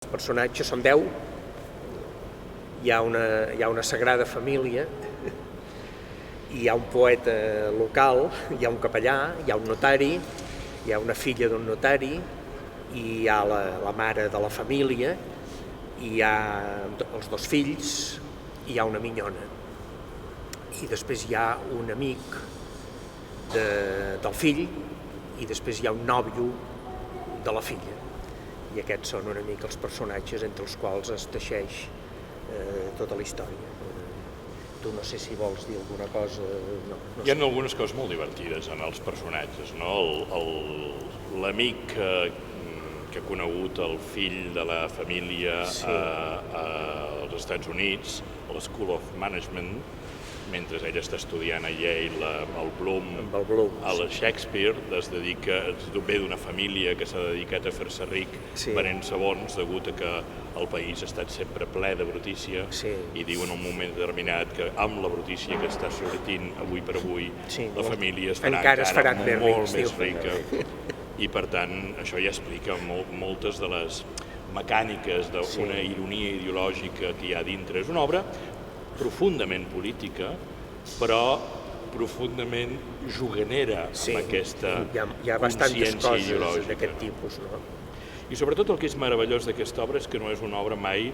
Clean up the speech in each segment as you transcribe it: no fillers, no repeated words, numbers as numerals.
Els personatges són 10, hi ha una sagrada família, hi ha un poeta local, hi ha un capellà, hi ha un notari, hi ha una filla d'un notari, i hi ha la mare de la família, hi ha els dos fills, i hi ha una minyona. I després hi ha un amic del fill, i després hi ha un nòvio de la filla. I aquests són una mica els personatges entre els quals es teixeix tota la història. Tu no sé si vols dir alguna cosa... Hi ha algunes coses molt divertides en els personatges, no? L'amic que ha conegut el fill de la família als Estats Units, a la School of Management, mentre ell està estudiant a Yale el Bloom, a la Shakespeare, ve d'una família que s'ha dedicat a fer-se ric venent sabons degut a que el país ha estat sempre ple de brutícia i diu en un moment determinat que amb la brutícia que està sortint avui per avui la família es farà molt més rica i per tant això ja explica moltes de les mecàniques d'una ironia ideològica que hi ha dintre. És una obra profundament política, però profundament juganera amb aquesta consciència ideològica. D'aquest tipus, no? I sobretot el que és meravellós d'aquesta obra és que no és una obra mai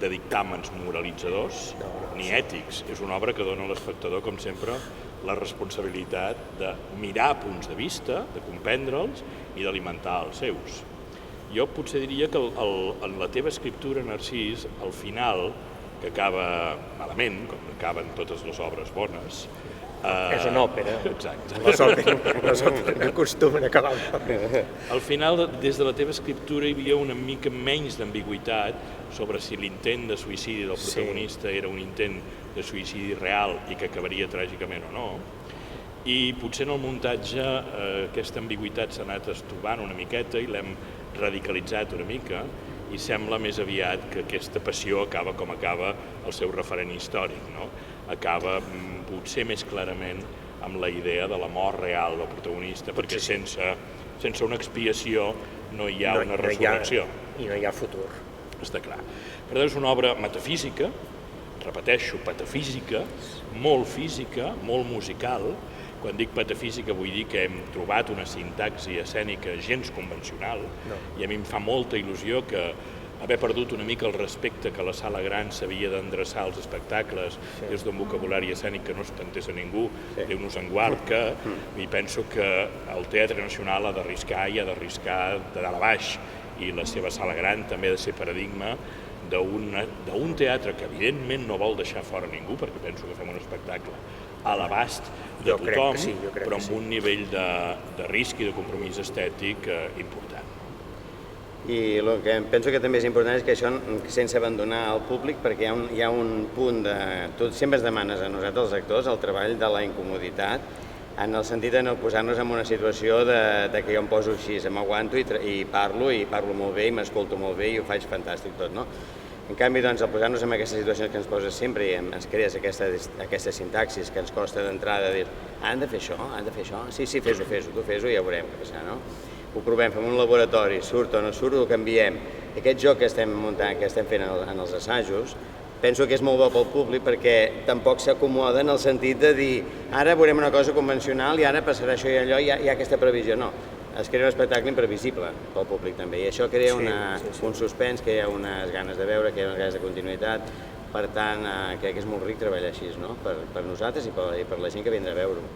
de dictàmens moralitzadors ni ètics. És una obra que dona a l'espectador, com sempre, la responsabilitat de mirar punts de vista, de comprendre'ls i d'alimentar els seus. Jo potser diria que en la teva escriptura, Narcís, al final, que acaba malament, com acaben totes les obres bones... És una òpera. Exacte. Les òperes no acostumen a acabar. Al final, des de la teva escriptura, hi havia una mica menys d'ambigüitat sobre si l'intent de suïcidi del protagonista era un intent de suïcidi real i que acabaria tràgicament o no. I potser en el muntatge aquesta ambigüitat s'ha anat estovant una miqueta i l'hem radicalitzat una mica, i sembla més aviat que aquesta passió acaba com acaba el seu referent històric, no? Acaba potser més clarament amb la idea de la mort real del protagonista, perquè sense una expiació no hi ha una resurrecció. I no hi ha futur. Està clar. Per tant, és una obra metafísica, repeteixo, metafísica, molt física, molt musical. Quan dic metafísica vull dir que hem trobat una sintaxi escènica gens convencional i a mi em fa molta il·lusió que haver perdut una mica el respecte que la sala gran s'havia d'endreçar als espectacles des d'un vocabulari escènic que no s'entès a ningú, Déu-nos en guard, que i penso que el Teatre Nacional ha d'arriscar i ha d'arriscar de dalt a baix i la seva sala gran també ha de ser paradigma d'un teatre que evidentment no vol deixar fora ningú, perquè penso que fem un espectacle a l'abast de tothom, però amb un nivell de risc i de compromís estètic important. I el que penso que també és important és que això sense abandonar el públic, perquè hi ha un punt de... Tu sempre ens demanes a nosaltres, els actors, el treball de la incomoditat, en el sentit de no posar-nos en una situació de que jo em poso així, m'aguanto i parlo molt bé i m'escolto molt bé i ho faig fantàstic tot, no? En canvi, doncs, al posar-nos en aquestes situacions que ens poses sempre i ens crees aquesta sintaxis que ens costa d'entrada dir han de fer això, sí, fes-ho, tu fes-ho i ja veurem què passarà, no? Ho provem, fem un laboratori, surt o no surt, ho canviem. Aquest joc que estem muntant, que estem fent en els assajos, penso que és molt bo pel públic perquè tampoc s'acomoda en el sentit de dir ara veurem una cosa convencional i ara passarà això i allò i hi ha aquesta previsió, no. Es crea un espectacle imprevisible pel públic també i això crea un suspens, que hi ha unes ganes de veure, que hi ha unes ganes de continuïtat, per tant crec que és molt ric treballar així, no? Per nosaltres i per la gent que vindrà a veure-ho.